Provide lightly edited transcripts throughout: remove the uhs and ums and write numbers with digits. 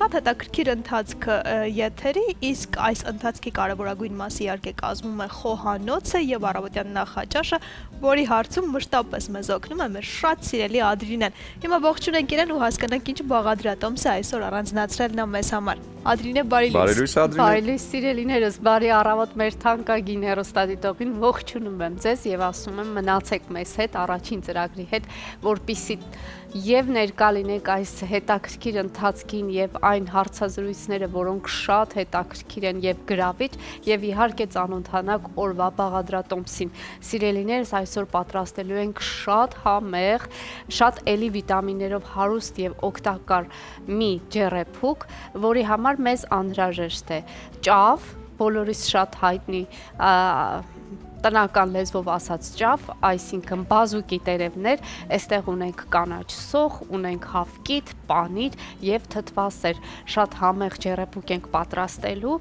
շատ հետաքրքիր ընթացք եթերի, իսկ այս ընթացքի կարևորագույն մասը իհարկե կազմում է խոհանոցը եւ առավոտյան նախաճաշը, որի հարցում մշտապես մեզ օգնում է մեր շատ սիրելի Ադրինեն։ Հիմա ողջունենք իրեն ու հասկանանք ինչ բաղադրատոմս է այսօր առանձնացրել նա մեզ համար։ Ադրինե, բարի լույս։ Բարի լույս, Ադրինե։ Բարի լույս, սիրելիներս, բարի առավոտ մեր թանկագին հեռուստադիտողին, ողջունում եմ ձեզ եւ ասում եմ մնացեք մեզ հետ առաջին ծրագրի հետ, որպիսի եւ ներկա լինեք այս հետաքրքիր ընթացքին եւ այն հարցազրույցները, որոնք շատ հետաքրքիր են եւ գրավիչ եւ իհարկե ծանոթանաք օրվա բաղադրատոմսին։ Սիրելիներս, այսօր պատրաստելու ենք շատ համեղ, շատ էլի վիտամիններով հարուստ եւ օգտակար մի ջեռեփուկ, որի համար մեզ անհրաժեշտ է ճավ, բոլորիս շատ հայտնի տնական լեզվով ասած ճավ, այսինքն բազուկի տերևներ, այստեղ ունենք կանաչ սոխ, ունենք հավկիթ, պանիր եւ թթվասեր, շատ համեղ ջեռեփուկ ենք պատրաստելու,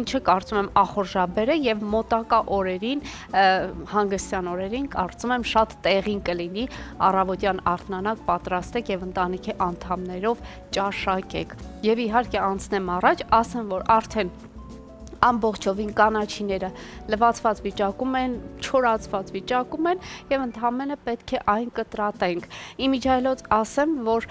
ինչը կարծում եմ ախորժաբեր է եւ մոտակա օրերին, հանգստյան օրերին կարծում եմ շատ տեղին կլինի, առավոտյան արթնանակ պատրաստեք եւ ընտանիքի անդամներով ճաշակեք։ Եվ իհարկե անցնեմ առաջ, ասեմ, որ արդեն ամբողջովին կանաչիները լվացված վիճակում են, չորացված վիճակում են եւ ընդհանրապես պետք է այն կտրատենք։ Իմիջիայլոց ասեմ, որ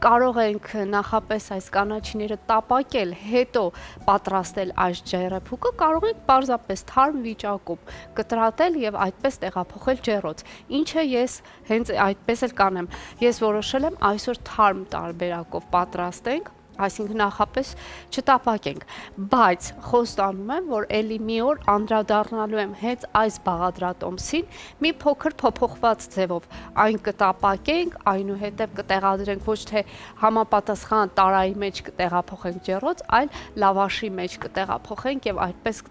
կարող ենք նախապես այս կանաչիները տապակել, հետո պատրաստել այս ջեռեփուկը, կարող ենք պարզապես թարմ վիճակում կտրատել եւ այդպես տեղափոխել ջեռոց։ Ինչը ես հենց այդպես էլ կանեմ։ Ես որոշել եմ այսօր թարմ տարբերակով պատրաստենք, այսինքն նախապես չտապակենք, բայց խոստանում եմ, որ էլի մի օր անդրադառնալու եմ հենց այս բաղադրատոմսին, մի փոքր փոփոխված ձևով այն կտապակենք, այնուհետև կտեղադրենք ոչ թե համապատասխան տարայի մեջ կտեղափոխենք ջեռոց, այլ լավաշի մեջ կտեղափոխենք եւ այդպես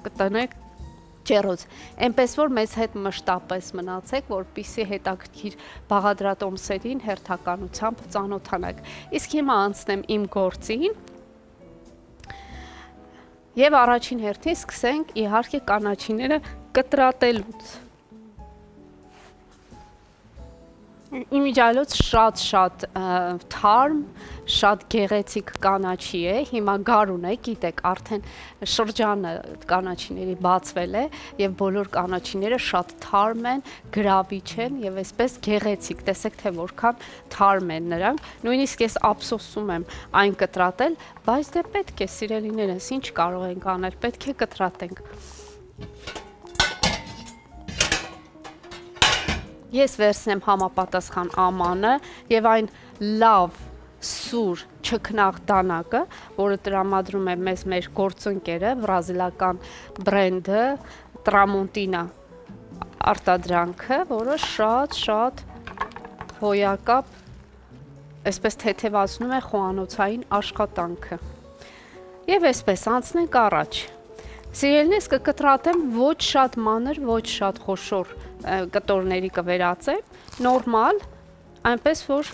կտնենք ջեռոց, այնպես որ մեզ հետ մշտապես մնացեք, որպեսզի հետաքրքիր բաղադրատոմսերին հերթականությամբ ծանոթանաք։ Իսկ հիմա անցնեմ իմ գործին եւ առաջին հերթին սկսենք իհարկե կանաչիները կտրատելուց։ Իմիջիայլոց շատ թարմ, շատ գեղեցիկ կանաչի է, հիմա գարուն է, գիտեք, արդեն շրջանը կանաչիների բացվել է եւ բոլոր կանաչիները շատ թարմ են, գրավիչ են եւ այսպես գեղեցիկ, տեսեք թե որքան թարմ են նրանք, նույնիսկ ես ափսոսում եմ այն կտրատել, բայց դե պետք է, սիրելիներս, ինչ կարող ենք անել, պետք է կտրատենք։ Ես վերցնեմ համապատասխան ամանը եւ այն լավ սուր չքնաղ դանակը, որը տրամադրում է մեզ մեր գործընկերը, բրազիլական բրենդը Tramontina արտադրանքը, որը շատ հոյակապ, այսպես թեթևացնում է խոհանոցային աշխատանքը։ Եվ այսպես անցնենք առաջ։ Սիրելիներս, կկտրատեմ ոչ շատ մանր, ոչ շատ խոշոր կտորների կվերածեմ, նորմալ, այնպես որ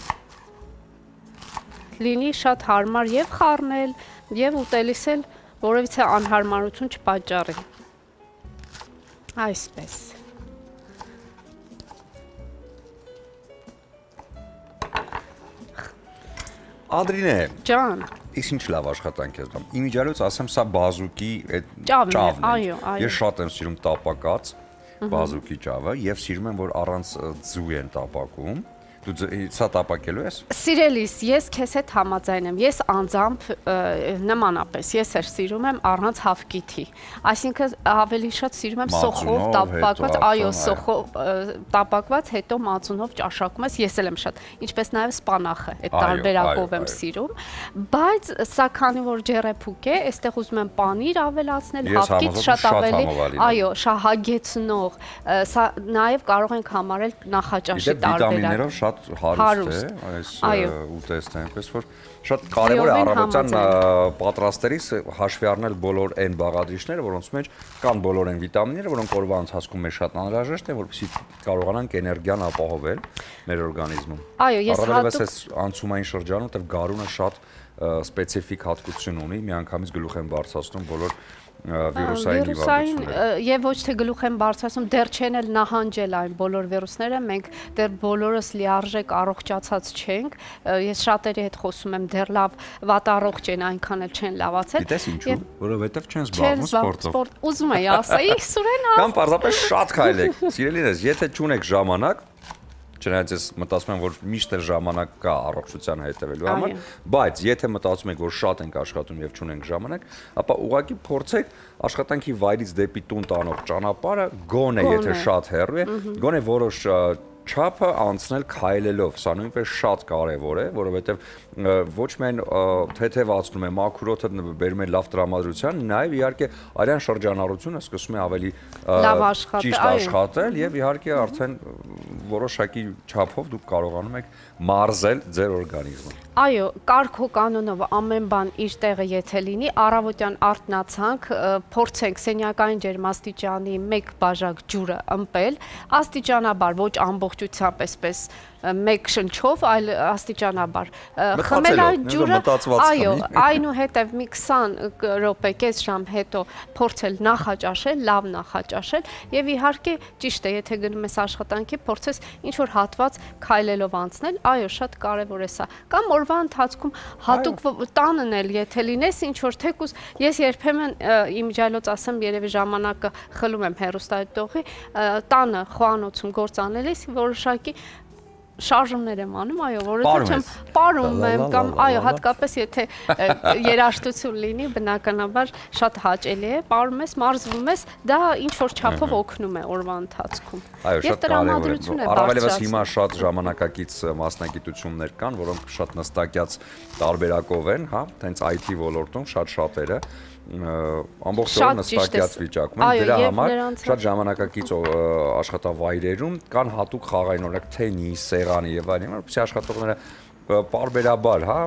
լինի շատ հարմար եւ խառնել, եւ ուտելիս էլ որևիցե անհարմարություն չպատճառի։ Այսպես։ Ադրինե, Ջան, իսկ ինչ լավ աշխատանք ես դրում։ Իմիջիայլոց ասեմ, սա բազուկի ճավն է, ճավն է։ այո, այո։ Ես շատ եմ սիրում տապակած բազուկի ճավը եւ սիրում եմ, որ առանց ձու են տապակում։ Դու սա տապակելու ես։ Սիրելիս, ես քեզ հետ համաձայն եմ։ Ես անձամբ նմանապես ես սիրում եմ առանց հավկիթի։ Այսինքն ավելի շատ սիրում եմ սոխով տապակված, այո, սոխով տապակված, հետո մածունով ճաշակում ես, ես էլ եմ շատ, ինչպես նաև սպանախը, այդ տարբերակով եմ սիրում, բայց սա քանի որ ջեռեփուկ է, այստեղ ուզում եմ պանիր ավելացնել, հավկիթ շատ ավելի, այո, շահագեցնող, սա նաև կարող ենք համարել նախաճաշի տարբերակ։ Հարուստ է այս ուտեստը, այնպես որ շատ կարևոր է առավոտյան պատրաստելիս հաշվի առնել բոլոր այն բաղադրիչները, որոնց մեջ կան բոլոր այն վիտամինները, որոնք օրվա ընթացքում մեզ շատ անհրաժեշտ են, որպեսզի կարողանանք էներգիան ապահովել մեր օրգանիզմում։ Այո, ես հատուկ այս անցումային շրջանում, որտեղ գարունը շատ սպეციფიկ հատկություն ունի, միանգամից գլուխ են բարձրացնում բոլոր վիրուսային հիվանդությունները։ Եվ ոչ թե գլուխ են բարձրացնում, դեռ չեն էլ նահանջել այն բոլոր վիրուսները, մենք դեռ բոլորս լիարժեք առողջացած չենք։ Ես շատերի հետ խոսում եմ, դեռ լավ վատառողջ են, այնքան էլ չեն լավացել։ Գիտես ինչու՞, որովհետև չեն զբաղվում սպորտով։ Ուզում եի ասեի, Սուրեն Կամ պարզապես շատ քայլեք։ Սիրելիներս, եթե չունեք ժամանակ, չնայած ես մտածում եմ, որ միշտ էլ ժամանակ կա առողջության հետևելու համար, բայց եթե մտածում եք, որ շատ ենք աշխատում եւ չունենք ժամանակ, ապա ուղղակի փորձեք աշխատանքի վայրից դեպի տուն տանող ճանապարհը գոնե եթե շատ հեռու է, գոնե որոշ չափը անցնել քայլելով, սա նույնպես շատ կարևոր է, որովհետև ոչ միայն թեթևացնում է մաքուր օդը, բերում է լավ տրամադրության, նաև իհարկե արյան շրջանառությունը սկսում է ավելի ճիշտ աշխատել եւ իհարկե արդեն որոշակի չափով դուք կարողանում եք մարզել ձեր օրգանիզմը։ Այո, կարգո կանոնով ամեն բան իր տեղը եթե լինի, առավոտյան արթնացանք, փորձենք սենյակային ջերմաստիճանի 1 բաժակ ջուրը ըմպել, աստիճանաբար, ոչ ամբողջությամբ այսպես մեկ շնչով, այլ աստիճանաբար խմել այն ջուրը, այո, այնուհետև մի 20 րոպե, կես ժամ հետո փորձել նախաճաշել, լավ նախաճաշել եւ իհարկե ճիշտ է, եթե գնում ես աշխատանքի, փորձես ինչ որ հատված քայլելով անցնել, այո, շատ կարեւոր է սա։ Կամ օրվա ընթացքում հատուկ տանն էլ եթե լինես ինչ որ թեկուզ, ես երբեմն իմիջիայլոց ասեմ, երևի ժամանակը խլում եմ հեռուստադիտողի, տանը խոհանոցում գործ անելիս որոշակի շարժումներ եմ անում, այո, որովհետև պարում եմ կամ այո, հատկապես եթե երաժշտություն լինի, բնականաբար շատ հաճելի է, պարում ես, մարզվում ես, դա ինչ որ չափով օգնում է օրվա ընթացքում։ Եվ տրամադրություն է բարձրացնում։ Առավելևս հիմա շատ ժամանակակից մասնագիտություններ կան, որոնք շատ նստակյաց տարբերակով են, հա, հենց IT ոլորտում շատ շատերը ամբողջ օրը նստակյաց վիճակում են, դրա համար շատ ժամանակակից աշխատավայրերում կան հատուկ խաղային, օրինակ թենիս, սեղանի եւ այլն, որովհետեւ աշխատողները պարբերաբար, հա,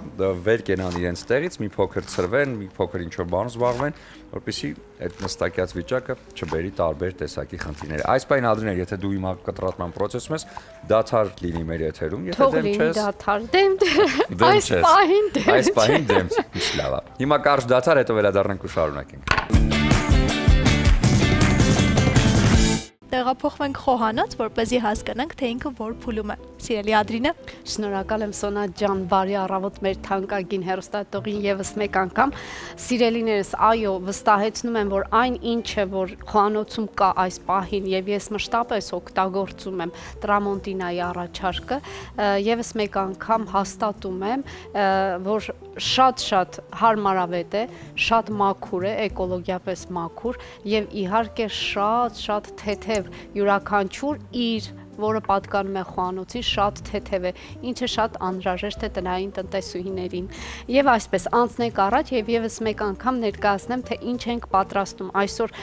վեր կենան իրենց տեղից, մի փոքր ծրվեն, մի փոքր ինչ-որ բան զբաղվեն, որպեսզի այդ նստակյաց վիճակը չբերի տարբեր տեսակի խնդիրներ։ Այս պահին Ադրիներ, եթե դու հիմա կտրատման process-ում ես, դադար լինի մեր եթերում, եթե դեմ չես։ Դադար, դեմ, այս պահին դեմ, լավ։ Հիմա կարճ դադար, հետո վերադառնանք ու շարունակենք։ Տեղափոխվենք խոհանոց, որպեսզի հասկանանք, թե ինքը որ փուլում է։ Սիրելի Ադրինե, շնորհակալ եմ Սոնա ջան, բարի առավոտ մեր թանկագին հեռուստադիտողին եւս մեկ անգամ։ Սիրելիներս, այո, վստահեցնում եմ, որ այն ինչը որ խոհանոցում կա այս պահին եւ ես մշտապես օգտագործում եմ տրամոնտինայի առաջարկը, եւս մեկ անգամ հաստատում եմ, որ շատ հարմարավետ է, շատ մաքուր է, էկոլոգիապես մաքուր եւ իհարկե շատ թեթև յուրաքանչյուր իր որը պատկանում է խոհանոցին, շատ թեթև է, ինչը շատ անհրաժեշտ է տնային տնտեսուհիներին։ Եվ այսպես անցնենք առաջ եւ եւս մեկ անգամ ներկայացնեմ, թե ինչ ենք պատրաստում։ Այսօր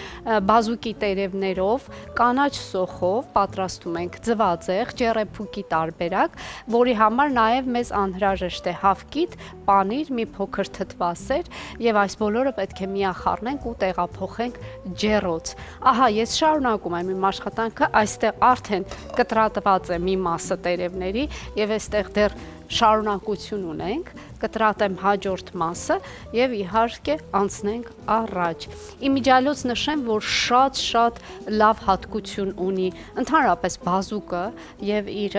բազուկի տերևներով, կանաչ սոխով պատրաստում ենք ձվածեղ, ջեռեփուկի տարբերակ, որի համար նաեւ մեզ անհրաժեշտ է հավկիթ, պանիր, մի փոքր թթվասեր եւ այս բոլորը պետք է միախառնենք ու տեղափոխենք ջեռոց։ Ահա, ես շարունակում եմ իմ աշխատանքը, այստեղ արդեն կտրատված է մի մասը տերևների եւ այստեղ դեռ շարունակություն ունենք, կտրատեմ հաջորդ մասը եւ իհարկե անցնենք առաջ։ Իմիջիայլոց նշեմ, որ շատ լավ հատկություն ունի ընդհանրապես բազուկը եւ իր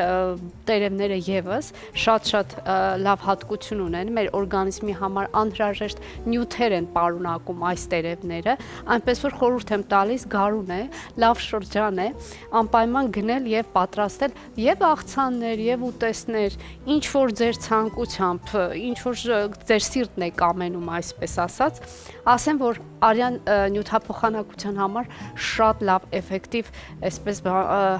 տերևները եւս շատ լավ հատկություն ունեն մեր օրգանիզմի համար անհրաժեշտ նյութեր են պարունակում այս տերևները, այնպես որ խորհուրդ եմ տալիս գարուն է, լավ շրջան է, անպայման գնել եւ պատրաստել եւ աղցաններ եւ ուտեստներ, ինչ որ ձեր ցանկությամբ, ինչ որ ձեր սիրտն է կամենում, այսպես ասած, ասեմ, որ արյան նյութափոխանակության համար շատ լավ էֆեկտիվ այսպես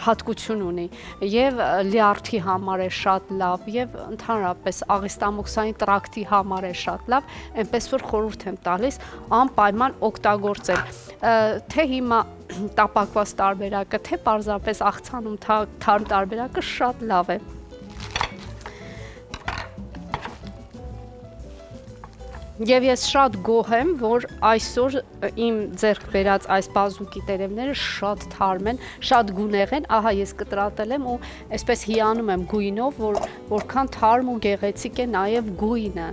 հատկություն ունի եւ լյարդի համար է շատ լավ եւ ընդհանրապես աղիստամոքսային տրակտի համար է շատ լավ, այնպես որ խորհուրդ եմ տալիս անպայման օգտագործել, թե հիմա տապակված տարբերակը, թե պարզապես աղցանում թարմ տարբերակը շատ լավ է։ Եվ ես շատ գոհ եմ, որ այսօր իմ ձեռք բերած այս բազուկի տերևները շատ թարմ են, շատ գունեղ են, ահա ես կտրատել եմ ու այսպես հիանում եմ գույնով, որքան թարմ ու գեղեցիկ է նաև գույնը։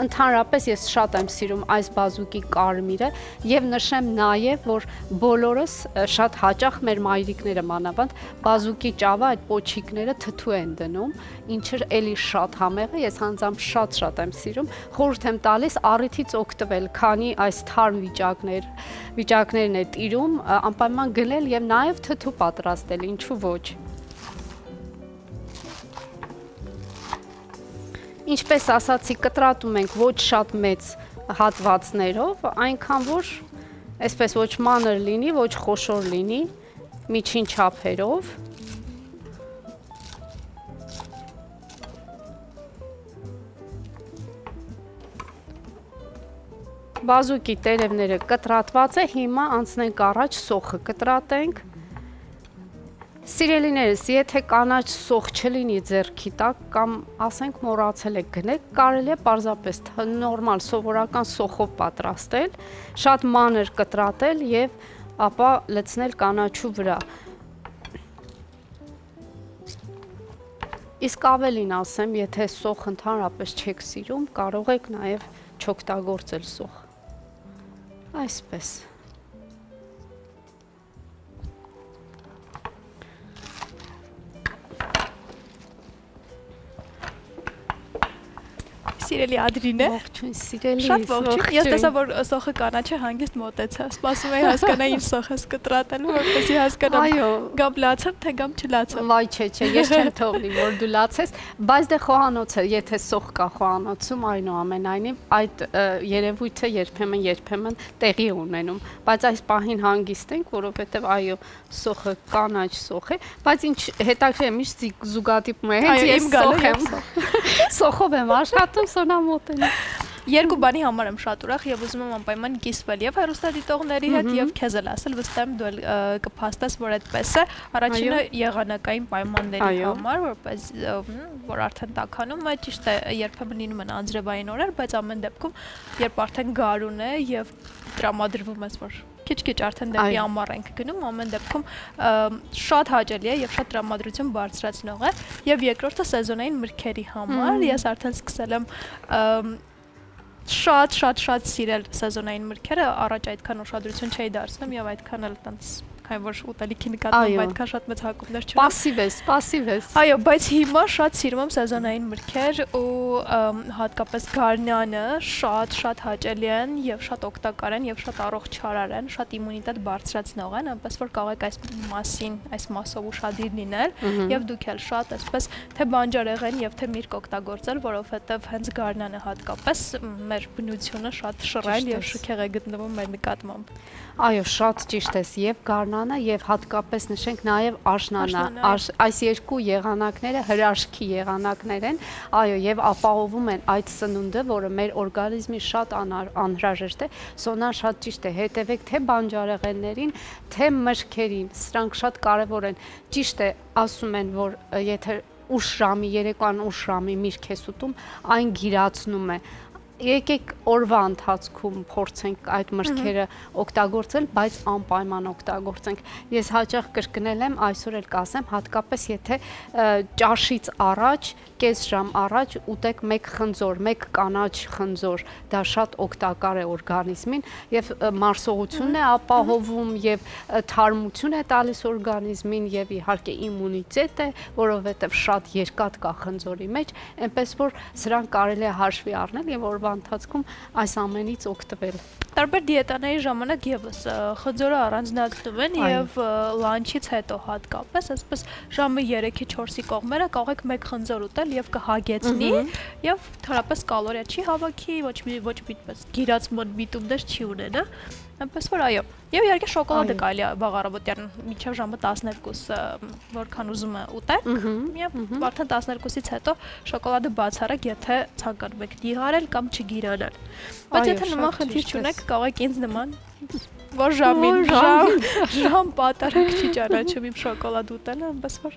Ընդհանրապես ես շատ եմ սիրում այս բազուկի կարմիրը եւ նշեմ նաեւ, որ բոլորս շատ հաճախ մեր մայրիկները մանավանդ բազուկի ճավա այդ պոչիկները թթու են դնում, ինչը էլի շատ համեղ է, ես անձամբ շատ եմ սիրում, խորհուրդ եմ տալիս առիթից օգտվել, քանի այս թարմ վիճակներն է տիրում, անպայման գնել եւ նաեւ թթու պատրաստել, ինչու ոչ։ Ինչպես ասացի, կտրատում ենք ոչ շատ մեծ հատվածներով, այնքան որ այսպես ոչ մանր լինի, ոչ խոշոր լինի, միջին չափերով։ Բազուկի տերևները կտրատված է, հիմա անցնենք առաջ սոխը կտրատենք։ Սիրելիներս, եթե կանաչ սոխ չլինի ձեռքի տակ կամ ասենք մոռացել եք գնել, կարելի է պարզապես նորմալ սովորական սոխով պատրաստել, շատ մանր կտրատել եւ ապա լցնել կանաչու վրա։ Իսկ ավելին ասեմ, եթե սոխ ընդհանրապես չեք սիրում, կարող եք նաեւ չօգտագործել սոխ։ Այսպես։ Սիրելի Ադրին է։ Ողջույն, սիրելի։ Շատ ողջույն։ Ես տեսա, որ սոխը կանաչը հանգիստ մոտեցա։ Սպասում էի հասկանալ ինչ սոխ ես կտրատելու, որպեսզի հասկանամ գամ լացեմ, թե գամ չլացեմ։ Վայ, չէ, ես չեմ թողնի, որ դու լացես, բայց դե խոհանոցը, եթե սոխ կա խոհանոցում, այնուամենայնիվ այդ երևույթը երբեմն տեղի ունենում, բայց այս պահին հանգիստ ենք, որովհետև այո, սոխը կանաչ սոխ է, բայց ինչ հետաքրքիր է, միշտ զուգադիպում է, հենց ես սոխ եմ։ Սոխով եմ աշխատում, սոնամոտեն։ Երկու բանի համար եմ շատ ուրախ եւ ուզում եմ անպայման կիսվել եւ հեռուստադիտողների հետ եւ քեզ էլ ասել, վստահ եմ դու կփաստես, որ այդպես է։ Առաջինը եղանակային պայմանների համար, որպես որ արդեն տաքանում է, ճիշտ է, երբեմն լինում են անձրևային օրեր, բայց ամեն դեպքում, երբ արդեն գարուն է եւ տրամադրվում ես, որ քիչ-քիչ արդեն դեպի ամառ ենք գնում, ամեն դեպքում շատ հաճելի է եւ շատ տրամադրություն բարձրացնող է եւ երկրորդը սեզոնային մրգերի համար ես արդեն սկսել եմ շատ սիրել սեզոնային մրգերը, առաջ այդքան ուշադրություն չէի դարձնում եւ այդքան էլ տենց քանի որ ուտելիքի նկատմամբ այդքան շատ մեծ հակումներ չունեմ։ Պասիվ ես։ Այո, բայց հիմա շատ սիրում եմ սեզոնային մրգեր ու հատկապես գարնանը շատ հաճելի են եւ շատ օգտակար են եւ շատ առողջարար են, շատ իմունիտետ բարձրացնող են, այնպես որ կարող եք այս մասով ուշադիր լինել եւ դուք էլ շատ այսպես թե բանջարեղեն եւ թե միրգ օգտագործել, որովհետեւ հենց գարնանը հատկապես մեր բնությունը շատ շռայլ եւ շքեղ է գտնվում մեր նկատմամբ։ Այո, շատ ճիշտ ես, եւ գարնանը եւ հատկապես նշենք նաեւ աշնանը, այս երկու եղանակները հրաշքի եղանակներ են, այո, եւ ապահովում են այդ սնունդը, որը մեր օրգանիզմի շատ անհրաժեշտ է, սոնան շատ ճիշտ է, հետևեք թե բանջարեղեններին, թե մրգերին, սրանք շատ կարեւոր են, ճիշտ է, ասում են, որ եթե ուշ ժամի, երեկոյան ուշ ժամի միրգ ես ուտում, այն գիրացնում է, եկեք օրվա ընթացքում փորձենք այդ մրգերը օգտագործել, բայց անպայման օգտագործենք։ Ես հաճախ կրկնել եմ, այսօր էլ կասեմ, հատկապես եթե ճաշից առաջ, կես ժամ առաջ ուտեք մեկ խնձոր, մեկ կանաչ խնձոր, դա շատ օգտակար է օրգանիզմին եւ մարսողությունն է ապահովում եւ թարմություն է տալիս օրգանիզմին եւ իհարկե իմունիտետ է, որովհետեւ շատ երկաթ կա խնձորի մեջ, այնպես որ սրանք կարելի է հաշվի առնել եւ օրվա ընթացքում այս ամենից օգտվել։ Տարբեր դիետաների ժամանակ եւս խնձորը առանձնացնում են եւ լանչից հետո հատկապես, այսպես ժամը 3-ի 4-ի կողմերը կարող եք մեկ խնձոր ուտել եւ կհագեցնի եւ թերապես կալորիա չի հավաքի, ոչ մի գիրացման միտումներ չի ունենա, այնպես որ այո։ Եվ իհարկե շոկոլադը կարելի է վաղ առավոտյան մինչև ժամը 12 որքան ուզում է ուտեք, եւ արդեն 12-ից հետո շոկոլադը բացառեք, եթե ցանկանում եք դիհարել կամ չգիրանալ։ Բայց եթե նման խնդիր չունեք, կարող եք ինձ նման որ ժամ պատարակ չի ճանաչում իմ շոկոլադ ուտելը, այնպես որ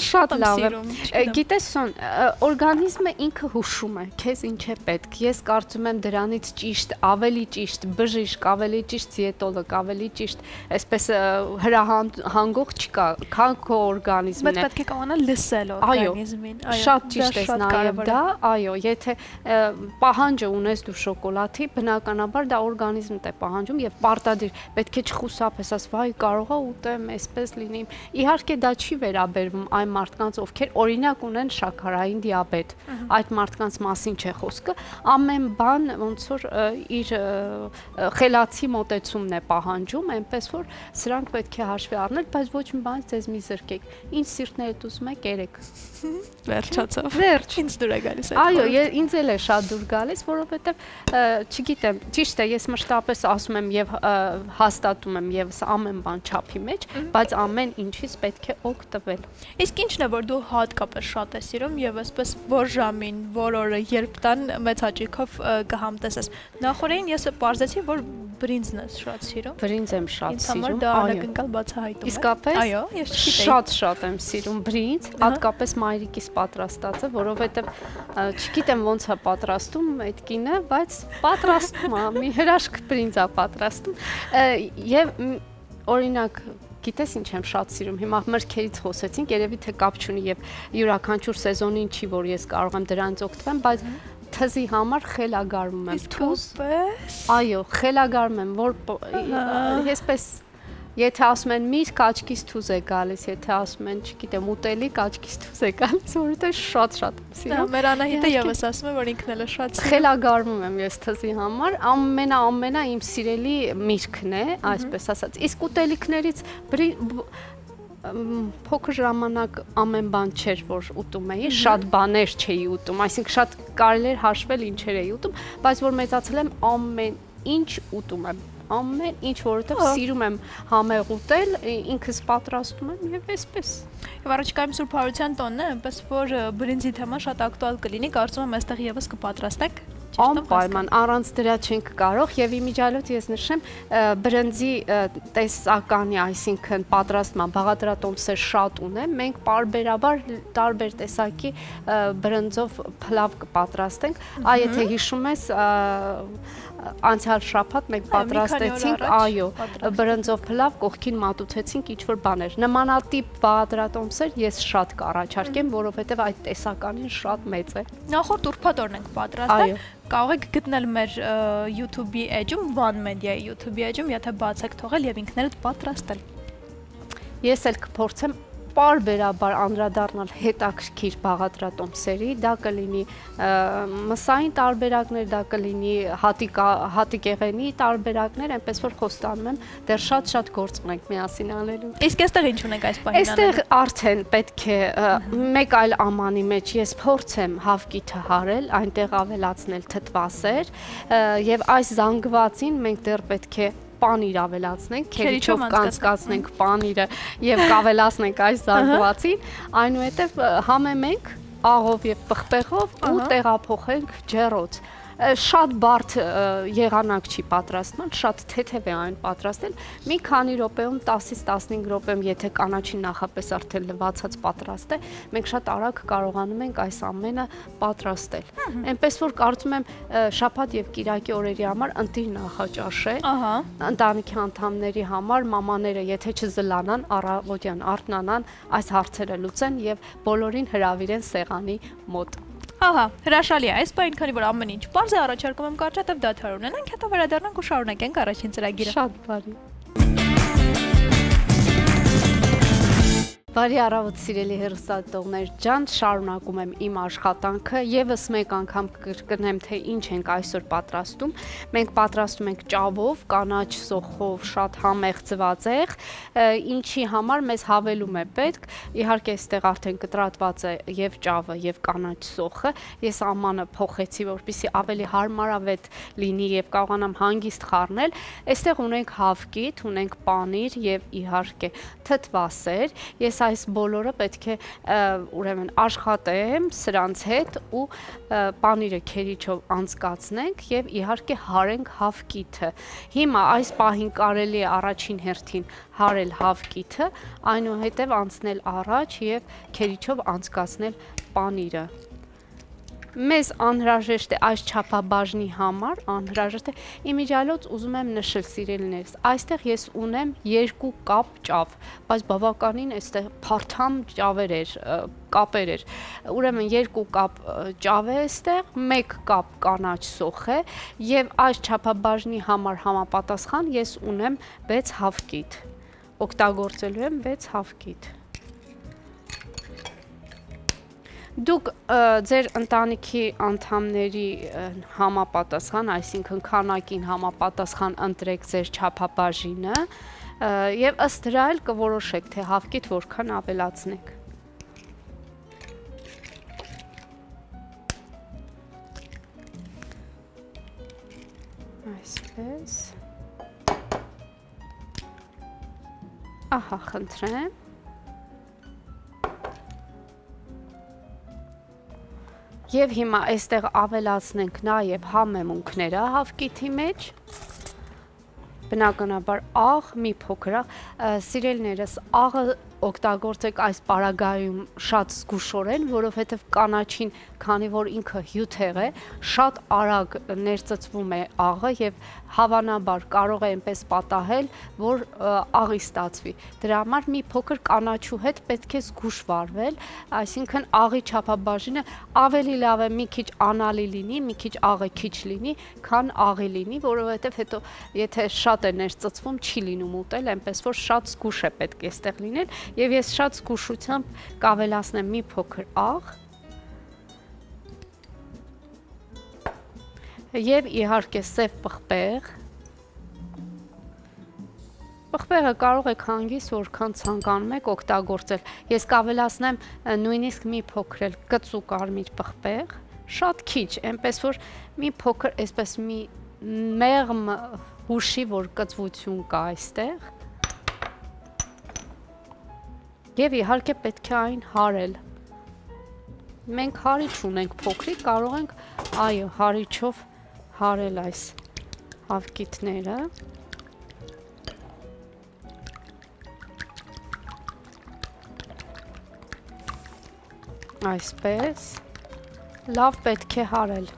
շատ լավ է։ Գիտես, օրգանիզմը ինքը հուշում է, քեզ ինչ է պետք։ Ես կարծում եմ դրանից ճիշտ, ավելի ճիշտ բժիշկ, ավելի ճիշտ դիետոլոգ, ավելի ճիշտ, այսպես հրահանգող չկա, քան քո օրգանիզմն է։ Մենք պետք է կարողանալ լսել օրգանիզմին։ Շատ ճիշտ է նաև դա, այո, եթե պահանջը ունես դու շոկոլադի, բնականաբար դա օրգանիզմդ է պահանջում եւ պարտադիր պետք է չխուսափես, ասես, վայ, կարող է ուտեմ, այսպես լինի։ Իհարկե դա չի վերաբերվում այն մարդկանց, ովքեր օրինակ ունեն շաքարային դիաբետ։ Այդ մարդկանց մասին չէ խոսքը, ամեն բան ոնց որ իր խելացի մոտեցումն է պահանջում, այնպես որ սրանք պետք է հաշվի առնել, բայց ոչ մի բանից ձեզ մի զրկեք։ Ինչ սիրտներդ ուզում եք, երեք։ Վերջացավ։ Վերջ, ինձ դուր է գալիս այդ։ Այո, ինձ էլ է շատ դուր գալիս, որովհետև չգիտեմ, ճիշտ է, ես մշտապես ասում եմ եւ հաստատում եմ եւս ամեն բան չափի մեջ, բայց ամեն ինչից պետք է օգտվել։ Իսկ ինչն է, որ դու հատկապես շատ ես սիրում եւ այսպես որ ժամին, որ օրը երբ տան մեծ հաճույքով կհամտեսես։ Նախորդին ես պարզեցի, որ բրինձն ես շատ սիրում։ Բրինձ եմ շատ սիրում։ Ինձ համար դա անակնկալ բացահայտում է։ Իսկապես։ Այո, ես չգիտեի։ Շատ եմ սիրում բրինձ, հատկապես մայրիկիս պատրաստածը, որովհետեւ չգիտեմ ոնց է պատրաստում այդ կինը, բայց պատրաստում է, մի հրաշք բրինձ է պատրաստում։ Եվ օրինակ գիտես ինչ եմ շատ սիրում, հիմա մրգերից խոսեցինք, երևի թե կապ չունի եւ յուրաքանչյուր սեզոնին չի, որ ես կարող եմ դրանից օգտվեմ, բայց թզի համար խելագարվում եմ թուզ։ Այո, խելագարվում եմ, որ այսպես եթե ասում են միրգ աչքից թուզ է գալիս, եթե ասում են, չգիտեմ, ուտելիք աչքից թուզ է գալիս, որովհետեւ շատ սիրում։ Մեր Անահիտը եւս ասում է, որ ինքն էլ է շատ սիրում։ Խելագարվում եմ ես թզի համար, ամենա իմ սիրելի միրգն է, այսպես ասած։ Իսկ ուտելիքներից փոքր ժամանակ ամեն բան չէր, որ ուտում էի, շատ բաներ չէի ուտում, այսինքն շատ կարելի էր հաշվել ինչեր էի ուտում, բայց որ մեծացել եմ ամեն ինչ ուտում եմ, ամեն ինչ, որովհետև սիրում եմ համեղ ուտել, ինքս պատրաստում եմ եւ այսպես։ Եվ առաջիկայում Սուրբ Հարության տոնն է, այնպես որ բրինձի թեման շատ ակտուալ կլինի, կարծում եմ այստեղ եւս կպատրաստեք։ Անպայման, առանց դրա չենք կարող եւ իմիջիալոց ես նշեմ բրինձի տեսականի, այսինքն պատրաստման բաղադրատոմսեր շատ ունեմ, մենք պարբերաբար տարբեր տեսակի բրինձով փլավ կպատրաստենք, եթե հիշում ես անցյալ շաբաթ մենք պատրաստեցինք, այո, բրինձով փլավ, կողքին մատուցեցինք ինչ-որ բաներ։ Նմանատիպ բաղադրատոմսեր ես շատ կառաջարկեմ, որովհետև այդ տեսականին շատ մեծ է։ Նախորդ ուրբաթ օրն ենք պատրաստել, կարող եք գտնել մեր YouTube-ի էջում, One Media-ի YouTube-ի էջում, եթե բացեք թողել եւ ինքներդ պատրաստել։ Ես էլ կփորձեմ պարբերաբար անդրադառնալ հետաքրքիր բաղադրատոմսերի, դա կլինի մսային տարբերակներ, դա կլինի հատիկեղենի տարբերակներ, այնպես որ խոստանում եմ, դեռ շատ գործ ունենք միասին անելու։ Իսկ այստեղ ինչ ունենք այս պահին անելու։ Այստեղ արդեն պետք է մեկ այլ ամանի մեջ ես փորձեմ հավկիթը հարել, այնտեղ ավելացնել թթվասեր, եւ այս զանգվածին մենք դեռ պետք է պանիր ավելացնենք, քերիչով կանցկացնենք պանիրը եւ կավելացնենք այս զանգվածին, այնուհետեւ համեմենք աղով եւ պղպեղով ու տեղափոխենք ջեռոց։ Շատ բարդ եղանակ չի պատրաստման, շատ թեթև է այն պատրաստել, մի քանի րոպեում 10-ից 15 րոպեում, եթե կանաչին նախապես արդեն լվացած պատրաստ է, մենք շատ արագ կարողանում ենք այս ամենը պատրաստել։ Այնպես որ կարծում եմ շաբաթ եւ կիրակի օրերի համար ընտիր նախաճաշ է։ Ընտանիքի անդամների համար մամաները, եթե չզլանան, առավոտյան արթնանան, այս հարցերը լուծեն եւ բոլորին հրավիրեն սեղանի մոտ։ Ահա, հրաշալի է, այս պահին քանի որ ամեն ինչ պարզ է, առաջարկում եմ կարճատև դադար ունենանք, հետո վերադառնանք ու շարունակենք առաջին ծրագիրը։ Շատ բարի։ Բարի առավոտ սիրելի հեռուստադիտողներ ջան, շարունակում եմ իմ աշխատանքը, եւս մեկ անգամ կրկնեմ, թե ինչ ենք այսօր պատրաստում։ Մենք պատրաստում ենք ճավով, կանաչ սոխով, շատ համեղ ձվածեղ, ինչի համար մեզ հավելում է պետք։ Իհարկե, այստեղ արդեն կտրատված է եւ ճավը եւ կանաչ սոխը։ Ես ամանը փոխեցի, որպեսզի ավելի հարմարավետ լինի եւ կարողանամ հանգիստ խառնել։ Այստեղ ունենք հավկիթ, ունենք պանիր եւ իհարկե թթվասեր։ Ես այս բոլորը պետք է ուրեմն աշխատեմ սրանց հետ ու պանիրը քերիչով անցկացնենք եւ իհարկե հարենք հավկիթը։ Հիմա այս պահին կարելի է առաջին հերթին հարել հավկիթը, այնուհետև անցնել առաջ եւ քերիչով անցկացնել պանիրը։ Մեզ անհրաժեշտ է այս չափաբաժնի համար, անհրաժեշտ է իմիջիալոց ուզում եմ նշել սիրելիներս, այստեղ ես ունեմ 2 կապ ճավ, բայց բավականին այստեղ փարթամ ճավեր էր, կապեր էր, ուրեմն 2 կապ ճավ է այստեղ, 1 կապ կանաչ սոխ է եւ այս չափաբաժնի համար համապատասխան ես ունեմ 6 հավկիթ, օգտագործելու եմ 6 հավկիթ։ Դուք ձեր ընտանիքի անդամների համապատասխան, այսինքն քանակին համապատասխան ընտրեք ձեր չափաբաժինը եւ ըստ դրա էլ կորոշեք, թե հավկիթ որքան ավելացնեք։ Այսպես։ Ահա, խնդրեմ։ Եվ հիմա այստեղ ավելացնենք նաև համեմունքները հավկիթի մեջ, բնականաբար աղ, մի փոքր աղ, սիրելիներս, աղը օգտագործեք այս պարագայում շատ զգուշորեն, որովհետև կանաչին, քանի որ ինքը հյութեղ է, շատ արագ ներծծվում է աղը եւ հավանաբար կարող է այնպես պատահել, որ աղի ստացվի։ Դրա համար մի փոքր կանաչու հետ պետք է զգուշ վարվել, այսինքն աղի չափաբաժինը ավելի լավ է մի քիչ անալի լինի, մի քիչ աղը քիչ լինի, քան աղի լինի, որովհետև հետո եթե շատ է ներծծվում, չի լինում ուտել, այնպես որ շատ զգուշ է պետք է այստեղ լինել։ Եվ ես շատ զգուշությամբ կավելացնեմ մի փոքր աղ եւ իհարկե սև պղպեղ։ Պղպեղը կարող եք հանգիստ որքան ցանկանում եք օգտագործել։ Ես կավելացնեմ նույնիսկ մի փոքր էլ կծու կարմիր պղպեղ, շատ քիչ, այնպես որ մի փոքր այսպես մի մեղմ հուշի, որ կծվություն կա այստեղ։ Եվ իհարկե պետք է այն հարել։ Մենք հարիչ ունենք փոքրիկ, կարող ենք այո, հարիչով հարել այս հավկիթները։ Այսպես, լավ պետք է հարել։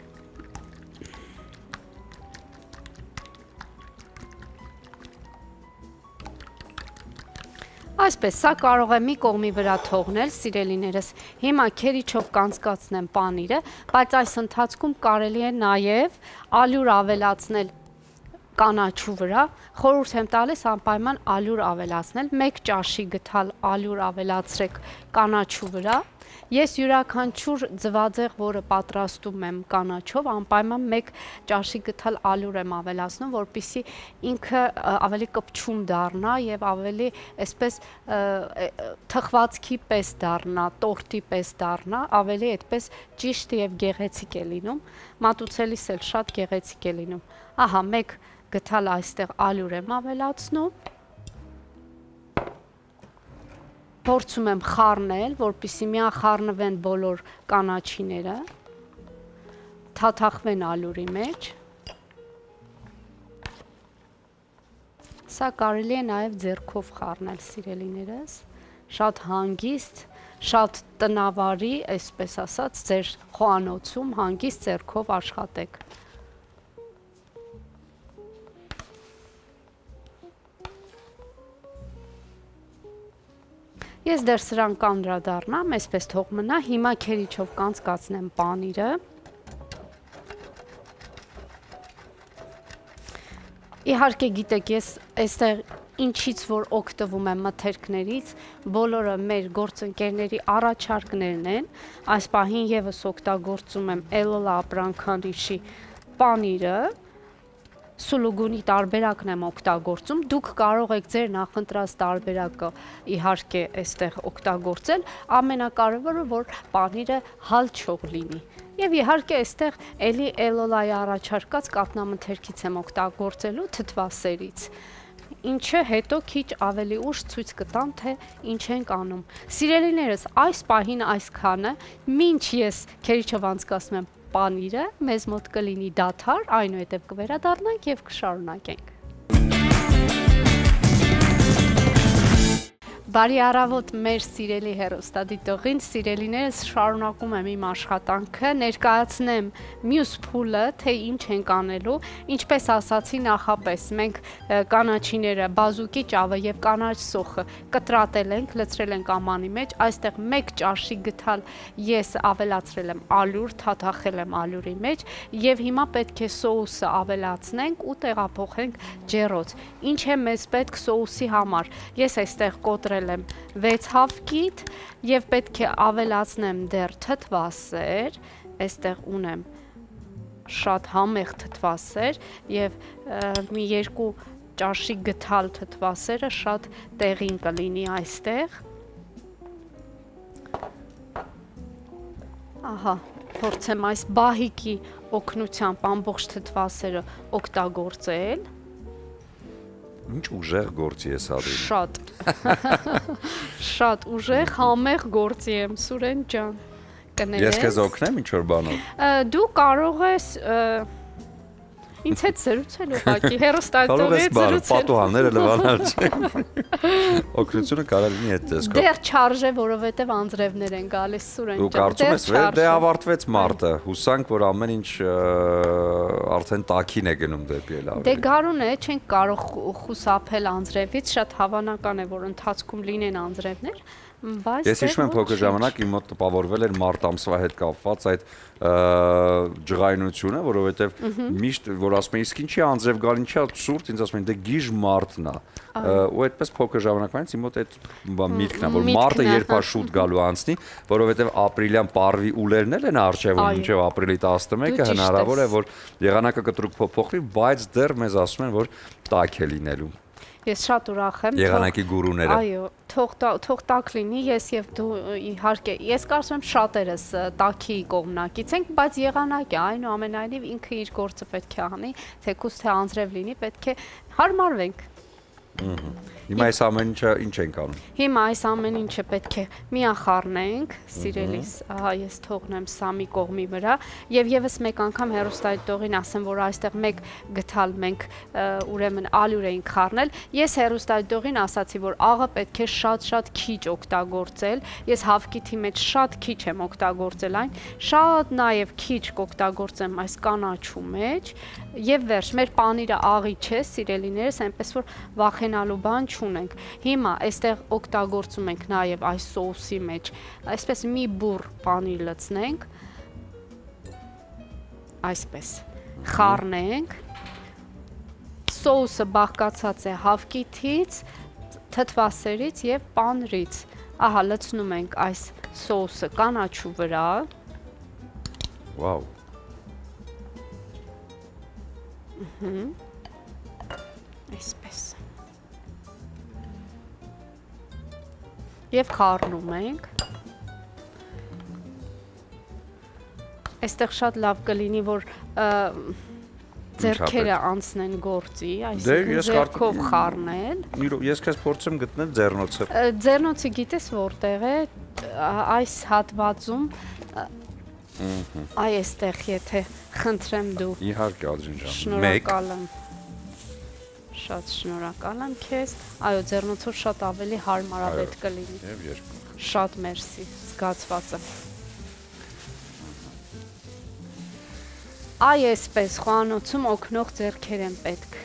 Այսպես, սա կարող է մի կողմի վրա թողնել, սիրելիներս, հիմա քերիչով կանցկացնեմ պանիրը, բայց այս ընթացքում կարելի է նաև ալյուր ավելացնել կանաչու վրա, խորհուրդ եմ տալիս անպայման ալյուր ավելացնել, 1 ճաշի գթալ ալյուր ավելացրեք կանաչու վրա, ես յուրաքանչյուր ձվածեղ, որը պատրաստում եմ կանաչով, անպայման 1 ճաշի գթալ ալյուր եմ ավելացնում, որպեսզի ինքը ավելի կպչուն դառնա եւ ավելի այսպես թխվածքի պես դառնա, տորտի պես դառնա, ավելի այդպես ճիշտ եւ գեղեցիկ է լինում, մատուցելիս էլ շատ գեղեցիկ է լինում։ Ահա, 1 գթալ այստեղ ալյուր եմ ավելացնում։ Փորձում եմ խառնել, որպեսզի միախառնվեն բոլոր կանաչիները, թաթախվեն ալյուրի մեջ։ Սա կարելի է նաև ձեռքով խառնել, սիրելիներս, շատ հանգիստ, շատ տնավարի, այսպես ասած, ձեր խոհանոցում հանգիստ ձեռքով աշխատեք։ Ես դեռ սրան կանդրադառնամ, այսպես թող մնա, հիմա քերիչով կանցկացնեմ պանիրը։ Իհարկե գիտեք, ես այստեղ ինչից որ օգտվում եմ մթերքներից, բոլորը մեր գործընկերների առաջարկներն են, այս պահին եւս օգտագործում եմ Էլոլա ապրանքանիշի պանիրը, սուլուգունի տարբերակն եմ օգտագործում, դուք կարող եք ձեր նախընտրած տարբերակը իհարկե այստեղ օգտագործել, ամենակարևորը որ պանիրը հալչող լինի։ Եվ իհարկե այստեղ էլի Էլոլայի առաջարկած կաթնամթերքից եմ օգտագործելու թթվասերից։ ինչը հետո քիչ ավելի ուշ ցույց կտամ, թե ինչ ենք անում։ Սիրելիներս, այս պահին այսքանը, մինչ ես քերիչով անցկացնում եմ պանիրը, մեզ մոտ կլինի դադար, այնուհետև կվերադառնանք եւ կշարունակենք։ Բարի առավոտ մեր սիրելի հեռուստադիտողին, սիրելիներս, շարունակում եմ իմ աշխատանքը, ներկայացնեմ մյուս փուլը, թե ինչ ենք անելու, ինչպես ասացի նախապես, մենք կանաչիները, բազուկի ճավը եւ կանաչ սոխը կտրատել ենք, լցրել ենք ամանի մեջ, այստեղ 1 ճաշի գթալ ես ավելացրել եմ ալյուր, թաթախել եմ ալյուրի մեջ եւ հիմա պետք է սոուսը ավելացնենք ու տեղափոխենք ջեռոց։ Ինչ է մեզ պետք սոուսի համար։ Ես այստեղ կոտրել եմ 6 հավկիթ եւ պետք է ավելացնեմ դեռ թթվասեր, այստեղ ունեմ շատ համեղ թթվասեր եւ մի 2 ճաշի գթալ թթվասերը շատ տեղին կլինի այստեղ։ Ահա, փորձեմ այս բահիկի օգնությամբ ամբողջ թթվասերը օգտագործել։ Ինչ ուժեղ գործի ես ադրին։ Շատ։ Շատ ուժեղ, համեղ գործի եմ, Սուրեն ջան։ Կներես։ Ես քեզ օգնեմ ինչ որ բանով։ Դու կարող ես ինձ հետ զրուցել ուղղակի, հեռուստադիտողի հետ զրուցել։ Պատուհանները լվանալ չեն։ Օգնությունը կարող լինի այդ տեսքով։ Դեռ չարժե, որովհետև անձրևներ են գալիս, Սուրեն ջան։ Դու կարծում ես, դե ավարտվեց մարտը, հուսանք, որ ամեն ինչ արդեն տաքին է գնում դեպի էլ ավելի։ Դե գարուն է, չենք կարող խուսափել անձրևից, շատ հավանական է, որ ընթացքում լինեն անձրևներ, բայց ես հիշում եմ փոքր ժամանակ իմ մոտ տպավորվել էր մարտ ամսվա հետ կապված այդ ջղայնությունը, որովհետև միշտ որ ասում են, իսկ ինչի անձրև գալ, ինչի սուրտ, ինձ ասում են, դե գիժ մարտն է։ Ու այդպես փոքր ժամանակվանից իմ մոտ այդ միտքն է, որ մարտը երբ է շուտ գալու անցնի, որովհետև ապրիլյան պարվի ուլերն էլ են արժևում մինչև ապրիլի 11-ը, հնարավոր է, որ եղանակը կտրուկ փոփոխվի, բայց դեռ մեզ ասում են, որ տաք է լինելու։ Ես շատ ուրախ եմ։ Եղանակի գուրուները։ Այո, թող տաք լինի, ես եւ դու իհարկե, ես կարծում եմ շատերս տաքի կողմնակից ենք, բայց եղանակ է, այնուամենայնիվ ինքը իր գործը պետք է անի, թեկուզ թե անձրև լինի, պետք է հարմարվենք։ Հիմա այս ամեն ինչը ինչ ենք անում։ Հիմա այս ամեն ինչը պետք է միախառնենք, սիրելիս, ահա ես թողնեմ սա մի կողմի վրա եւ եւս մեկ անգամ հեռուստադիտողին ասեմ, որ այստեղ մեկ գթալ մենք ուրեմն ալյուր էինք խառնել։ Ես հեռուստադիտողին ասացի, որ աղը պետք է շատ քիչ օգտագործել։ Ես հավկիթի մեջ շատ քիչ եմ օգտագործել այն, շատ նաեւ քիչ կօգտագործեմ այս կանաչու մեջ եւ վերջ, մեր պանիրը աղի չէ, սիրելիներս, այնպես որ վախենալու բան չունենք։ Հիմա այստեղ օգտագործում ենք նաև այս սոուսի մեջ, այսպես մի բուռ պանիր լցնենք, այսպես խառնենք, սոուսը բաղկացած է հավկիթից, թթվասերից եւ պանրից, ահա լցնում ենք այս սոուսը կանաչու վրա, Վաու։ Այսպես Եվ խառնում ենք Այստեղ շատ լավ կլինի, որ ձեռքերը անցնեն գործի, այսինքն ձեռքով խառնել Ես քեզ փորձեմ գտնել ձեռնոցը Ձեռնոցը գիտես որտեղ է, այս հատվածում այստեղ եթե խնդրեմ դու Իհարկե Ադրին ջան Շնորհակալ եմ Շատ շնորհակալ եմ քեզ Այո ձեռնոցով շատ ավելի հարմարավետ կլինի Եվ երկու Շատ մերսի զգացված եմ Այ այսպես խոհանոցում օգնող ձեռքեր են պետք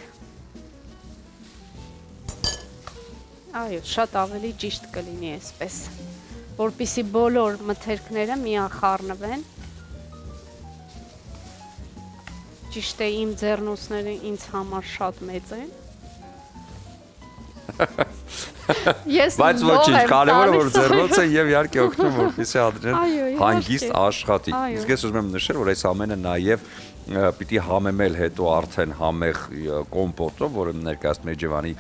Այո շատ ավելի ճիշտ կլինի այսպես Որպեսզի բոլոր մթերքները միախառնվեն Ճիշտ է իմ ձեռնոցները ինձ համար շատ մեծ են Բայց ոչինչ, կարևորը որ ձեռնոցը եւ իհարկե օգնում որպեսզի Ադրին հանգիստ աշխատի Իսկ ես ուզում եմ նշել, որ այս ամենը նաեւ պիտի համեմել հետո արդեն համեղ կոմպոտով, որը ներկայացնում է Ջևանի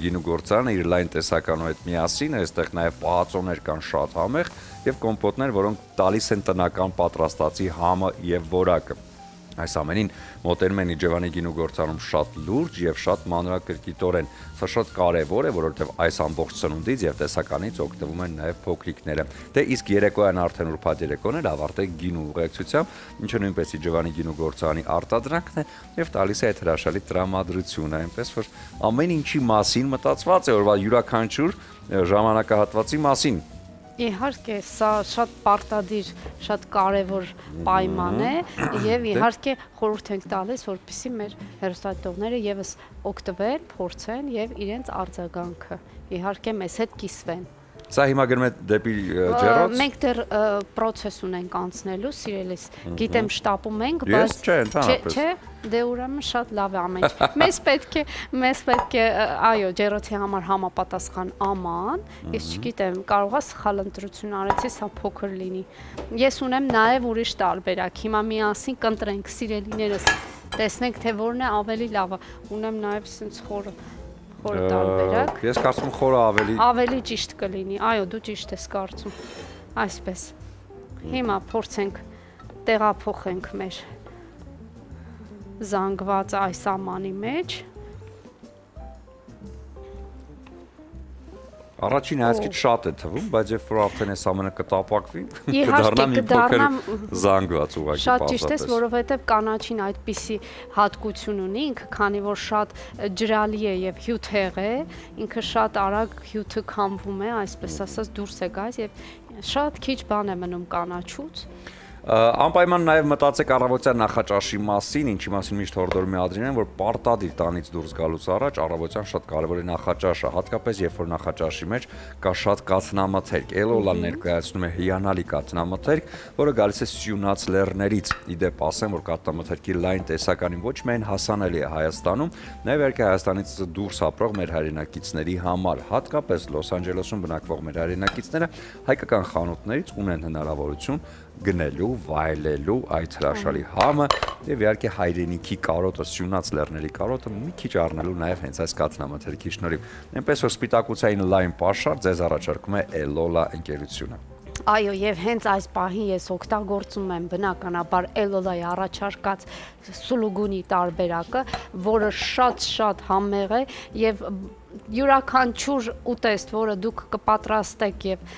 գինու գործարանը իր լայն տեսականու հետ միասին, այստեղ նաև պահածոներ կան շատ համեղ եւ կոմպոտներ, որոնք տալիս են տնական պատրաստածի համը եւ որակը։ Այս ամենին մոտենում են Իջևանի գինու գործարանում շատ լուրջ եւ շատ մանրակրկիտորեն։ Սա շատ կարեւոր է, որովհետեւ այս ամբողջ սնունդից եւ տեսականից օգտվում են նաեւ փոքրիկները։ Դե իսկ երեկոյան արդեն ուրբաթ երեկոն էլ ավարտեք գինու ուղեկցությամբ, ինչը նույնպես Իջևանի գինու գործարանի արտադրանքն է եւ տալիս է այդ հրաշալի տրամադրությունը, այնպես որ ամեն ինչի մասին մտածված է, որովհետեւ յուրաքանչյուր ժամանակահատվածի մասին։ Իհարկե, սա շատ պարտադիր, շատ կարևոր պայման է եւ իհարկե խորհուրդ ենք տալիս, որպեսզի մեր հեռուստադիտողները եւս օգտվեն, փորձեն եւ իրենց արձագանքը իհարկե մեզ հետ կիսվեն։ Սա հիմա գնում է դեպի ջեռոց։ Մենք դեռ process ունենք անցնելու, սիրելիս։ Գիտեմ շտապում ենք, բայց չէ, դե ուրեմն շատ լավ է ամեն ինչ։ Մեզ պետք է, այո, ջեռոցի համար համապատասխան աման, ես չգիտեմ, կարողա սխալ ընտրություն արեցի, սա փոքր լինի։ Ես ունեմ նաև ուրիշ տարբերակ։ Հիմա միասին կընտրենք, սիրելիներս, տեսնենք թե որն է ավելի լավը։ Ունեմ նաև sense խորը տարբերակ։ Ես կարծում խորը ավելի ճիշտ կլինի։ Այո, դու ճիշտ ես կարծում։ Այսպես։ Հիմա փորձենք տեղափոխենք մեր զանգվածը այս ամանի մեջ։ Առաջին հայացքից շատ է թվում, բայց երբ որ արդեն այս ամենը կտապակվի, կդառնա մի փոքր զանգված ուղղակի շատ ճիշտ է, որովհետև կանաչին այդպիսի հատկություն ունի, ինքը քանի որ շատ ջրալի է եւ հյութեղ է, ինքը շատ արագ հյութը քամվում է, այսպես ասած դուրս է գալիս եւ շատ քիչ բան է մնում կանաչուց։ Անպայման նաև մտածեք առավոտյան նախաճաշի մասին, ինչի մասին միշտ հորդորում է Ադրինեն, որ պարտադիր տանից դուրս գալուց առաջ առավոտյան շատ կարևոր է նախաճաշը, հատկապես երբ որ նախաճաշի մեջ կա շատ կաթնամթերք։ Էլոլան ներկայացնում է հիանալի կաթնամթերք, որը գալիս է Սյունած լեռներից։ Իդեպ ասեմ, որ կաթնամթերքի լայն տեսականին ոչ միայն հասանելի է Հայաստանում, նաև իհարկե Հայաստանից դուրս ապրող մեր հայրենակիցների համար, հատկապես Լոս Անջելեսում բնակվող մեր հայրենակիցները հայկական խանութներից ունեն հնարավորություն գնելու, վայելելու այդ հրաշալի համը եւ իհարկե հայրենիքի կարոտը, Սյունած լեռների կարոտը մի քիչ առնելու նաեւ հենց այս կաթնամթերքի շնորհիվ։ Այնպես որ սպիտակուցային լայն պաշար ձեզ առաջարկում է Էլոլա ընկերությունը։ Այո, եւ հենց այս պահին ես օգտագործում եմ բնականաբար Էլոլայի առաջարկած սուլուգունի տարբերակը, որը շատ համեղ է եւ յուրաքանչյուր ուտեստ, որը դուք կպատրաստեք եւ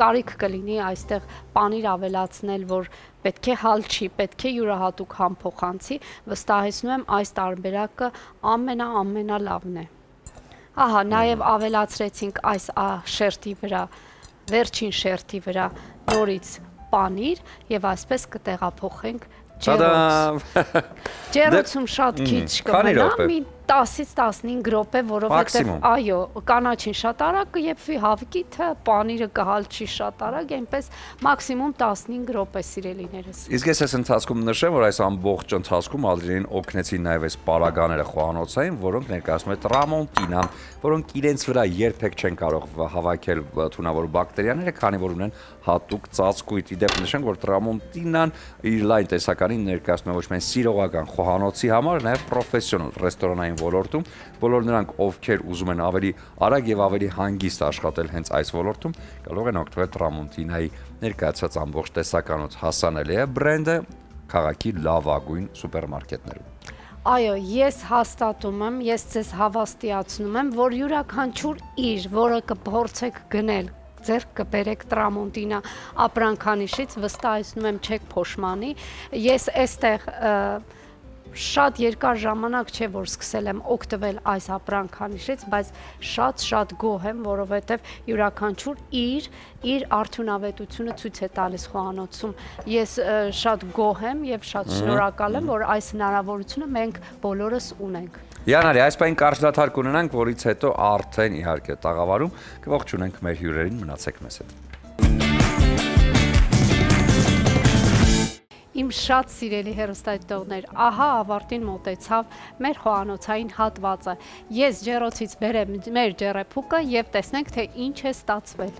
կարիք կլինի այստեղ պանիր ավելացնել, որ պետք է հալչի, պետք է յուրահատուկ համ փոխանցի, վստահեցնում եմ այս տարբերակը ամենալավն է։ Ահա, նաեւ ավելացրեցինք այս շերտի վրա, վերջին շերտի վրա նորից պանիր եւ այսպես կտեղափոխենք ջեռոց։ Ջեռոցում շատ քիչ կմնա, մի 10-ից 15 րոպե, որովհետև այո, կանաչին շատ արագ կեփվի, հավկիթը, պանիրը կհալչի շատ արագ, այնպես մաքսիմում 15 րոպե սիրելիներս։ Իսկ ես այս ընթացքում նշեմ, որ այս ամբողջ ընթացքում Ադրինին օգնեցին նաև այս պարագաները խոհանոցային, որոնք ներկայացնում է Տրամոնտինան, որոնք իրենց վրա երբեք չեն կարող հավաքել թունավոր բակտերիաները, քանի որ ունեն հատուկ ծածկույթ։ Իդեպ նշենք, որ Տրամոնտինան իր լայն տեսականին ներկայացնում է ոչ միայն սիրողական խոհանոցի համար, նաև պրոֆեսիոնալ ռեստորանային ոլորտում, բոլոր նրանք, ովքեր ուզում են ավելի արագ եւ ավելի հանգիստ աշխատել հենց այս ոլորտում, կարող են օգտվել Տրամոնտինայի ներկայացած ամբողջ տեսականոց, հասանելի է բրենդը քաղաքի լավագույն սուպերմարկետներում։ Այո, ես հաստատում եմ, ես ձեզ հավաստիացնում եմ, որ յուրաքանչյուր իր, որը կփորձեք գնել, ձեռք կբերեք Տրամոնտինա ապրանքանիշից, վստահեցնում եմ չեք փոշմանի։ Ես այստեղ շատ երկար ժամանակ չէ, որ սկսել եմ օգտվել այս ապրանքանիշից, բայց շատ գոհ եմ, որովհետև յուրաքանչյուր իր արդյունավետությունը ցույց է տալիս խոհանոցում։ Ես շատ գոհ եմ եւ շատ շնորհակալ եմ, որ այս հնարավորությունը մենք բոլորս ունենք։ Յանարի, այս պայն կարճ դադար կունենանք, որից հետո արդեն իհարկե տաղավարում կողջունենք մեր հյուրերին, մնացեք մեզ հետ։ Իմ շատ սիրելի հեռուստադիտողներ, ահա ավարտին մոտեցավ մեր խոհանոցային հատվածը։ Ես ջեռոցից բերեմ մեր ջեռեփուկը եւ տեսնենք, թե ինչ է ստացվել։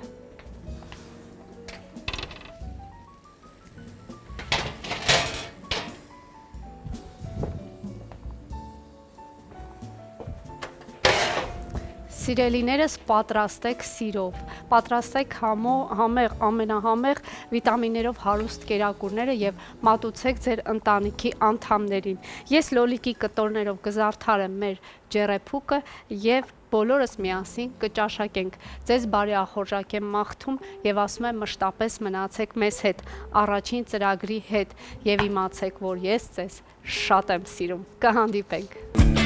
Սիրելիներս, պատրաստեք սիրով, պատրաստեք համեղ, ամենահամեղ վիտամիններով հարուստ կերակուրները եւ մատուցեք ձեր ընտանիքի անդամներին։ Ես լոլիկի կտորներով կզարդարեմ մեր ջեռեփուկը եւ բոլորս միասին կճաշակենք։ Ձեզ բարի ախորժակ եմ մաղթում եւ ասում եմ մշտապես մնացեք մեզ հետ առաջին ծրագրի հետ եւ իմացեք, որ ես ձեզ շատ եմ սիրում։ Կհանդիպենք։